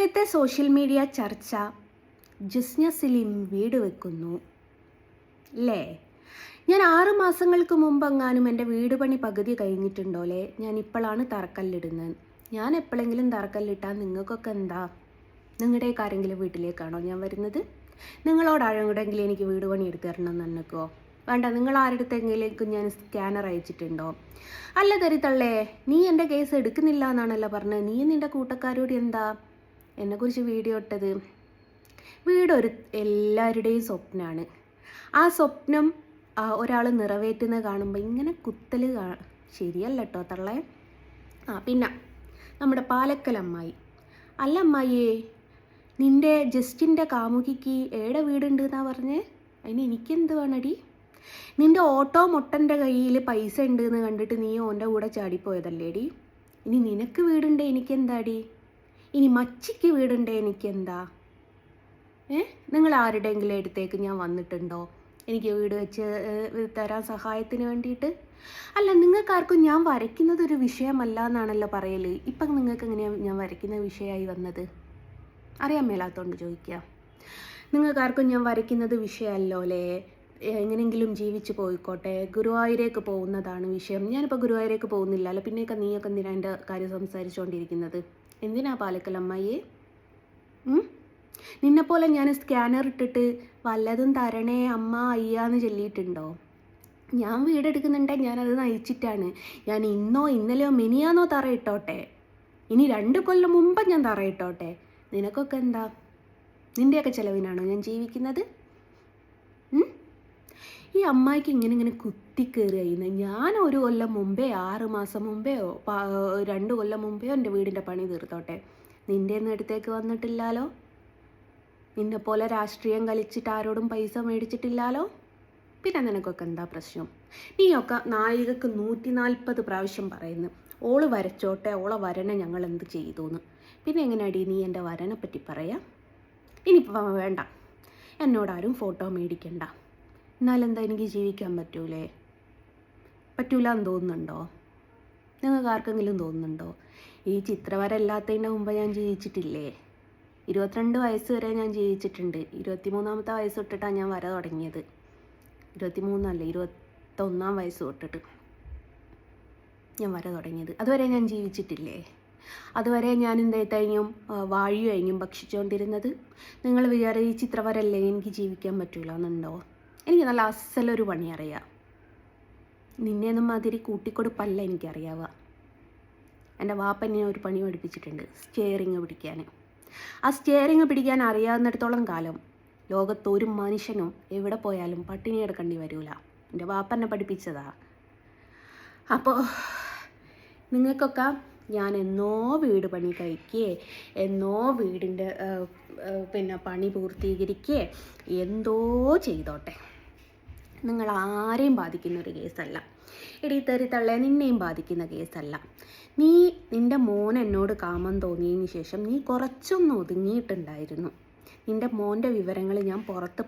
ഇപ്പോഴത്തെ social media ചർച്ച ജസ്ന സലീം വീട് വെക്കുന്നു അല്ലേ? ഞാൻ 6 മാസങ്ങൾക്ക് മുമ്പ് എങ്ങാനും എൻ്റെ വീട് പണി പകുതി കഴിഞ്ഞിട്ടുണ്ടോലേ, ഞാൻ ഇപ്പോഴാണ് തറക്കല്ലിടുന്നത്. ഞാൻ എപ്പോഴെങ്കിലും തറക്കല്ലിട്ടാൽ നിങ്ങൾക്കൊക്കെ എന്താ? നിങ്ങളുടെയൊക്കെ ആരെങ്കിലും വീട്ടിലേക്കാണോ ഞാൻ വരുന്നത്? നിങ്ങളോട് ആരെങ്കിലും എനിക്ക് വീട് പണി എടുത്ത് തരണം എന്ന് നിൽക്കുമോ? വേണ്ട. നിങ്ങൾ ആരുടെത്തെങ്കിലേക്കും ഞാൻ സ്കാനർ അയച്ചിട്ടുണ്ടോ? അല്ല തരിത്തള്ളേ, നീ എൻ്റെ കേസ് എടുക്കുന്നില്ല എന്നാണല്ലോ പറഞ്ഞത്. നീ നിൻ്റെ കൂട്ടക്കാരോട് എന്താ എന്നെക്കുറിച്ച് വീഡിയോ ഇട്ടത്? വീടൊരു എല്ലാവരുടെയും സ്വപ്നമാണ്. ആ സ്വപ്നം ഒരാൾ നിറവേറ്റുന്നത് കാണുമ്പോൾ ഇങ്ങനെ കുത്തൽ ശരിയല്ല കേട്ടോ തള്ളേ. പിന്നെ നമ്മുടെ പാലക്കൽ അമ്മായി. അല്ല അമ്മായിയേ, നിൻ്റെ ജസ്റ്റിൻ്റെ കാമുകിക്ക് ഏടെ വീടുണ്ട് എന്നാ പറഞ്ഞേ? അതിന് എനിക്കെന്ത് വേണടി? നിൻ്റെ ഓട്ടോ മൊട്ടൻ്റെ കയ്യിൽ പൈസ ഉണ്ട് എന്ന് കണ്ടിട്ട് നീ ഓൻ്റെ കൂടെ ചാടിപ്പോയതല്ലേടി? ഇനി നിനക്ക് വീടുണ്ടേ എനിക്കെന്താടി? ഇനി മച്ചിക്ക് വീടുണ്ടേ എനിക്കെന്താ? നിങ്ങൾ ആരുടെയെങ്കിലും അടുത്തേക്ക് ഞാൻ വന്നിട്ടുണ്ടോ എനിക്ക് വീട് വെച്ച് തരാൻ സഹായത്തിന് വേണ്ടിയിട്ട്? അല്ല, നിങ്ങൾക്കാർക്കും ഞാൻ വരയ്ക്കുന്നത് ഒരു വിഷയമല്ല എന്നാണല്ലോ പറയൽ. ഇപ്പം നിങ്ങൾക്ക് എങ്ങനെയാണ് ഞാൻ വരയ്ക്കുന്ന വിഷയമായി വന്നത്? അറിയാൻ മേലാത്തോണ്ട് ചോദിക്കുക. നിങ്ങൾക്കാർക്കും ഞാൻ വരയ്ക്കുന്നത് വിഷയമല്ലോ അല്ലേ? എങ്ങനെയെങ്കിലും ജീവിച്ച് പോയിക്കോട്ടെ. ഗുരുവായൂരേക്ക് പോകുന്നതാണ് വിഷയം. ഞാനിപ്പോൾ ഗുരുവായൂരേക്ക് പോകുന്നില്ലല്ലോ, പിന്നെയൊക്കെ നീയൊക്കെ എന്തിനാണ് എൻ്റെ കാര്യം സംസാരിച്ചുകൊണ്ടിരിക്കുന്നത്? എന്തിനാ പാലക്കൽ അമ്മായിയെ? നിന്നെപ്പോലെ ഞാൻ സ്കാനർ ഇട്ടിട്ട് വല്ലതും തരണേ അമ്മ അയ്യാന്ന് ചൊല്ലിയിട്ടുണ്ടോ? ഞാൻ വീടെടുക്കുന്നുണ്ടെങ്കിൽ ഞാനത് നയിച്ചിട്ടാണ്. ഞാൻ ഇന്നോ ഇന്നലെയോ മിനിയാന്നോ തറയിട്ടോട്ടെ, ഇനി 2 കൊല്ലം മുമ്പ് ഞാൻ തറയിട്ടോട്ടെ. നിനക്കൊക്കെ എന്താ? നിൻ്റെയൊക്കെ ചിലവിനാണോ ഞാൻ ജീവിക്കുന്നത്? ഈ അമ്മായിക്ക് ഇങ്ങനെ കുത്തിക്കയറിയായിരുന്നു. ഞാൻ 1 കൊല്ലം മുമ്പേ, 6 മാസം മുമ്പെയോ 2 കൊല്ലം മുമ്പെയോ എൻ്റെ വീടിൻ്റെ പണി തീർത്തോട്ടെ. നിൻ്റെ ഒന്നും അടുത്തേക്ക് വന്നിട്ടില്ലാലോ. നിന്നെപ്പോലെ രാഷ്ട്രീയം കളിച്ചിട്ട് ആരോടും പൈസ മേടിച്ചിട്ടില്ലാലോ. പിന്നെ നിനക്കൊക്കെ എന്താ പ്രശ്നം? നീയൊക്കെ നായികക്ക് 140 പ്രാവശ്യം പറയുന്നു ഓള് വരച്ചോട്ടെ, ഓളെ വരനെ ഞങ്ങൾ എന്ത് ചെയ്തു എന്ന്. പിന്നെ എങ്ങനെയാടി നീ എൻ്റെ വരനെ പറ്റി പറയാം? ഇനിയിപ്പോൾ വേണ്ട, എന്നോടാരും ഫോട്ടോ മേടിക്കണ്ട. എന്നാലെന്താ, എനിക്ക് ജീവിക്കാൻ പറ്റൂലേ? പറ്റൂല എന്ന് തോന്നുന്നുണ്ടോ? നിങ്ങൾക്ക് ആർക്കെങ്കിലും തോന്നുന്നുണ്ടോ? ഈ ചിത്രവര ഇല്ലാത്തതിൻ്റെ മുമ്പ് ഞാൻ ജീവിച്ചിട്ടില്ലേ? 22 വയസ്സ് വരെ ഞാൻ ജീവിച്ചിട്ടുണ്ട്. 23ാമത്തെ വയസ്സ് തൊട്ടിട്ടാണ് ഞാൻ വര തുടങ്ങിയത്. 23 അല്ല, 21 വയസ്സ് തൊട്ടിട്ട് ഞാൻ വര തുടങ്ങിയത്. അതുവരെ ഞാൻ ജീവിച്ചിട്ടില്ലേ? അതുവരെ ഞാൻ എന്തായിട്ടഴിഞ്ഞും വാഴി കഴിഞ്ഞും ഭക്ഷിച്ചുകൊണ്ടിരുന്നത്. നിങ്ങൾ വിചാരം ഈ ചിത്രവരല്ലേ എനിക്ക് ജീവിക്കാൻ പറ്റൂല എന്നുണ്ടോ? എനിക്ക് നല്ല അസലൊരു പണി അറിയാം. നിന്നെയൊന്നും മാതിരി കൂട്ടിക്കൊടുപ്പല്ല എനിക്കറിയാവുക. എൻ്റെ വാപ്പനെ ഒരു പണി പഠിപ്പിച്ചിട്ടുണ്ട്, സ്റ്റിയറിങ് പിടിക്കാൻ. ആ സ്റ്റിയറിങ് പിടിക്കാൻ അറിയാവുന്നിടത്തോളം കാലം ലോകത്തൊരു മനുഷ്യനും എവിടെ പോയാലും പട്ടിണി കിടക്കേണ്ടി വരില്ല. എൻ്റെ വാപ്പനെ പഠിപ്പിച്ചതാ. അപ്പോൾ നിങ്ങൾക്കൊക്കെ ഞാൻ എന്നോ വീട് പണി കഴിക്കുകയെ, എന്നോ വീടിൻ്റെ പണി പൂർത്തീകരിക്കുകയെ എന്തോ ചെയ്തോട്ടെ. നിങ്ങൾ ആരെയും ബാധിക്കുന്നൊരു കേസല്ല. ഇടിത്തേറി തള്ളേ, നിന്നെയും ബാധിക്കുന്ന കേസല്ല. നിൻ്റെ മോൻ എന്നോട് കാമം തോന്നിയതിന് ശേഷം നീ കുറച്ചൊന്ന് ഒതുങ്ങിയിട്ടുണ്ടായിരുന്നു. നിൻ്റെ മോൻ്റെ വിവരങ്ങൾ ഞാൻ പുറത്ത്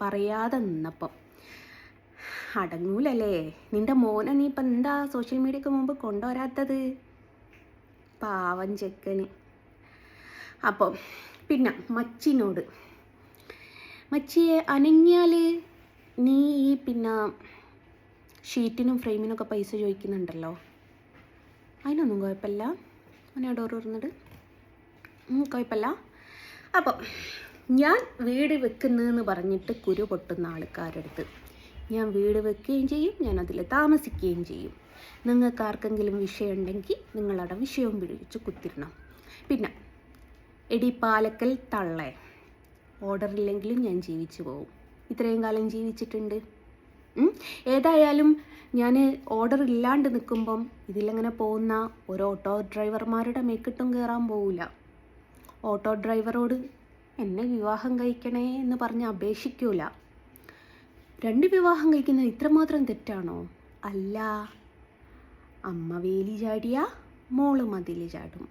പറയാതെ നിന്നപ്പം അടങ്ങൂലല്ലേ? നിൻ്റെ മോനെ നീ ഇപ്പം എന്താ സോഷ്യൽ മീഡിയക്ക് മുമ്പ് കൊണ്ടുവരാത്തത്? പാവം ചെക്കന്. അപ്പം പിന്നെ മച്ചിനോട്, മച്ചിയെ അനങ്ങിയാൽ നീ ഈ ഷീറ്റിനും ഫ്രെയിമിനൊക്കെ പൈസ ചോദിക്കുന്നുണ്ടല്ലോ, അതിനൊന്നും കുഴപ്പമില്ല. അങ്ങനെ ഡോർ തുറന്നിട്ട് കുഴപ്പമില്ല. അപ്പം ഞാൻ വീട് വെക്കുന്നതെന്ന് പറഞ്ഞിട്ട് കുരു പൊട്ടുന്ന ആൾക്കാരടുത്ത് ഞാൻ വീട് വെക്കുകയും ചെയ്യും, ഞാൻ അതിൽ താമസിക്കുകയും ചെയ്യും. നിങ്ങൾക്ക് ആർക്കെങ്കിലും വിഷയം ഉണ്ടെങ്കിൽ നിങ്ങളവിടെ വിഷയവും പിടിച്ച് കുത്തിരണം. പിന്നെ എടി പാലക്കൽ തള്ളേ, ഓർഡറില്ലെങ്കിലും ഞാൻ ജീവിച്ചു പോകും. ഇത്രയും കാലം ജീവിച്ചിട്ടുണ്ട്. ഏതായാലും ഞാൻ ഓർഡർ ഇല്ലാണ്ട് നിൽക്കുമ്പം ഇതിലങ്ങനെ പോകുന്ന ഒരു ഓട്ടോ ഡ്രൈവർമാരുടെ മേക്കിട്ടും കയറാൻ പോവില്ല. ഓട്ടോ ഡ്രൈവറോട് എന്നെ വിവാഹം കഴിക്കണേ എന്ന് പറഞ്ഞ് അപേക്ഷിക്കൂല. 2 വിവാഹം കഴിക്കുന്നത് ഇത്രമാത്രം തെറ്റാണോ? അല്ല. അമ്മ വേലി ചാടിയ മോള് മതിൽ ചാടും,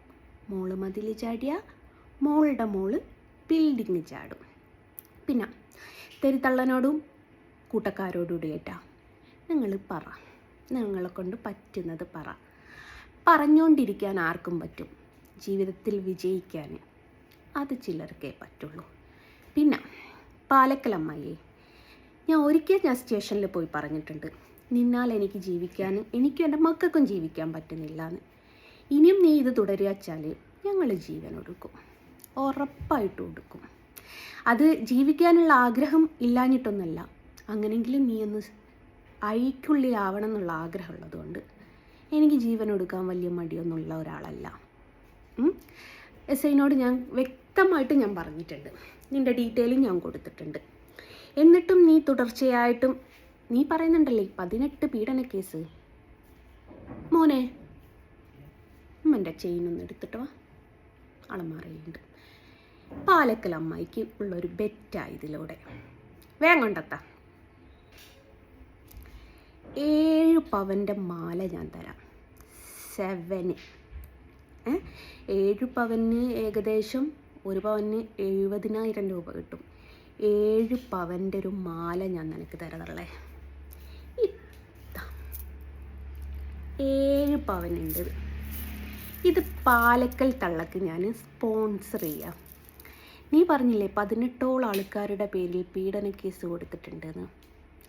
മോള് മതിൽ ചാടിയ മോളുടെ മോള് ബിൽഡിങ് ചാടും. പിന്നെ തെരിത്തള്ളനോടും കൂട്ടക്കാരോടുകൂടി കേട്ടാ നിങ്ങൾ പറ, നിങ്ങളെ കൊണ്ട് പറ്റുന്നത് പറ. പറഞ്ഞുകൊണ്ടിരിക്കാൻ ആർക്കും പറ്റും, ജീവിതത്തിൽ വിജയിക്കാൻ. അത് ചിലർക്കേ പറ്റുള്ളൂ. പിന്നെ പാലക്കലമ്മായി, ഞാൻ സ്റ്റേഷനിൽ പോയി പറഞ്ഞിട്ടുണ്ട്, നിന്നാൽ എനിക്ക് ജീവിക്കാൻ, എനിക്കും എൻ്റെ മക്കൾക്കും ജീവിക്കാൻ പറ്റുന്നില്ല എന്ന്. ഇനിയും നീ ഇത് തുടരുകച്ചാൽ ഞങ്ങൾ ജീവൻ കൊടുക്കും, ഉറപ്പായിട്ടും കൊടുക്കും. അത് ജീവിക്കാനുള്ള ആഗ്രഹം ഇല്ലാഞ്ഞിട്ടൊന്നുമല്ല, അങ്ങനെയെങ്കിലും നീ ഒന്ന് അഴിക്കുള്ളിലാവണം എന്നുള്ള ആഗ്രഹമുള്ളതുകൊണ്ട്. എനിക്ക് ജീവൻ കൊടുക്കാൻ വലിയ മടിയൊന്നുമുള്ള ഒരാളല്ല. SIനോട് ഞാൻ വ്യക്തമായിട്ട് ഞാൻ പറഞ്ഞിട്ടുണ്ട്, നിൻ്റെ ഡീറ്റെയിലും ഞാൻ കൊടുത്തിട്ടുണ്ട്. എന്നിട്ടും നീ തുടർച്ചയായിട്ടും നീ പറയുന്നുണ്ടല്ലേ 18 പീഡന കേസ്. മോനെ, എൻ്റെ ചെയിനൊന്ന് എടുത്തിട്ട് വാ, അളമാറയുണ്ട്. പാലക്കൽ അമ്മായിക്ക് ഉള്ളൊരു ബെറ്റാണ് ഇതിലൂടെ. വേഗം കൊണ്ടെത്താം. 7 പവൻ്റെ മാല ഞാൻ തരാം. 7 7 പവന് ഏകദേശം 1 പവന് 70,000 രൂപ കിട്ടും. 7 പവൻ്റെ ഒരു മാല ഞാൻ നിനക്ക് തരതള്ളേ. 7 പവനുണ്ട്. ഇത് പാലക്കൽ തള്ളക്ക് ഞാൻ സ്പോൺസർ ചെയ്യാം. നീ പറഞ്ഞില്ലേ 18ഓളം ആൾക്കാരുടെ പേരിൽ പീഡന കേസ് കൊടുത്തിട്ടുണ്ടെന്ന്.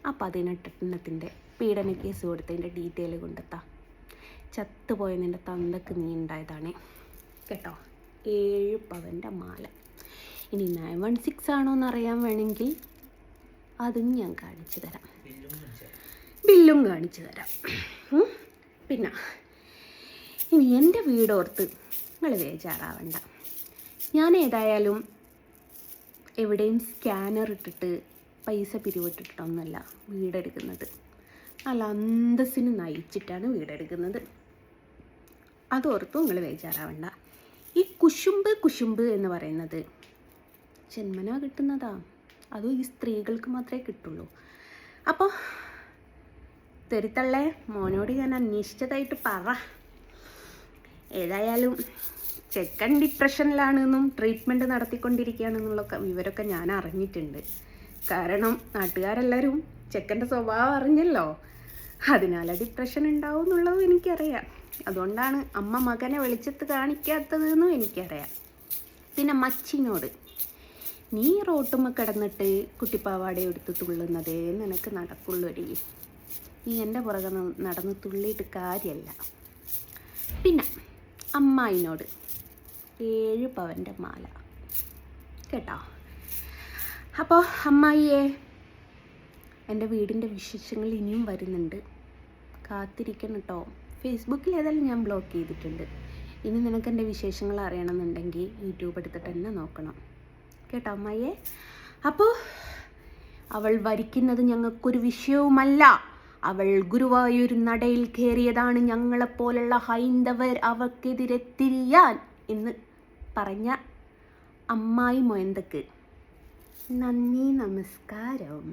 ആ 18 പീഡന കേസ് കൊടുത്തതിൻ്റെ ഡീറ്റെയിൽ കൊണ്ടെത്താം. ചത്തുപോയ നിൻ്റെ തന്തക്ക് നീ ഉണ്ടായതാണേ കേട്ടോ. 7 പവൻ്റെ മാല. ഇനി 916 ആണോ എന്നറിയാൻ വേണമെങ്കിൽ അതും ഞാൻ കാണിച്ചു തരാം, ബില്ലും കാണിച്ചു തരാം. പിന്നെ ഇനി എൻ്റെ വീടോർത്ത് നിങ്ങൾ ബേജാറാവണ്ട. ഞാൻ ഏതായാലും എവിടെയും സ്കാനർ ഇട്ടിട്ട് പൈസ പിരിവിട്ടിട്ടൊന്നുമല്ല വീടെടുക്കുന്നത്. നല്ല അന്തസ്സിന് നയിച്ചിട്ടാണ് വീടെടുക്കുന്നത്. അതോർത്തും നിങ്ങൾ ബേജാറാവണ്ട. ഈ കുശുമ്പ് എന്ന് പറയുന്നത് ജന്മനാ കിട്ടുന്നതാ, അതും ഈ സ്ത്രീകൾക്ക് മാത്രമേ കിട്ടുള്ളൂ. അപ്പോൾ തെറിത്തള്ളേ, മോനോട് ഞാൻ അന്വേഷിച്ചതായിട്ട് പറ. ഏതായാലും ചെക്കൻ ഡിപ്രഷനിലാണെന്നും ട്രീറ്റ്മെൻറ്റ് നടത്തിക്കൊണ്ടിരിക്കുകയാണെന്നുള്ള വിവരമൊക്കെ ഞാൻ അറിഞ്ഞിട്ടുണ്ട്. കാരണം നാട്ടുകാരെല്ലാവരും ചെക്കൻ്റെ സ്വഭാവം അറിഞ്ഞല്ലോ, അതിനാൽ ഡിപ്രഷൻ ഉണ്ടാവും എന്നുള്ളതും എനിക്കറിയാം. അതുകൊണ്ടാണ് അമ്മ മകനെ വെളിച്ചത്ത് കാണിക്കാത്തതെന്നും എനിക്കറിയാം. പിന്നെ മച്ചിനോട്, നീ റോട്ടുമ്മ കിടന്നിട്ട് കുട്ടിപ്പാവാട എടുത്ത് തുള്ളുന്നതേ നിനക്ക് നടക്കുള്ളൂടി. നീ എൻ്റെ പുറകെ നടന്ന് തുള്ളിയിട്ട് കാര്യമല്ല. പിന്നെ അമ്മായിനോട് 7 പവൻ്റെ മാല കേട്ടോ. അപ്പോൾ അമ്മായിയെ, എൻ്റെ വീടിൻ്റെ വിശേഷങ്ങൾ ഇനിയും വരുന്നുണ്ട്, കാത്തിരിക്കണം കേട്ടോ. ഫേസ്ബുക്കിൽ ഏതായാലും ഞാൻ ബ്ലോക്ക് ചെയ്തിട്ടുണ്ട്. ഇനി നിനക്ക് എൻ്റെ വിശേഷങ്ങൾ അറിയണമെന്നുണ്ടെങ്കിൽ യൂട്യൂബ് എടുത്തിട്ട് തന്നെ നോക്കണം കേട്ടോ അമ്മായിയെ. അപ്പോൾ അവൾ വരിക്കുന്നത് ഞങ്ങൾക്കൊരു വിഷയവുമല്ല. അവൾ ഗുരുവായൂർ നടയിൽ കയറിയതാണ് ഞങ്ങളെപ്പോലുള്ള ഹൈന്ദവർ അവൾക്കെതിരെ തിരിയാൻ എന്ന് പറഞ്ഞ അമ്മായി മൊയന്തക്ക് നന്ദി, നമസ്കാരം.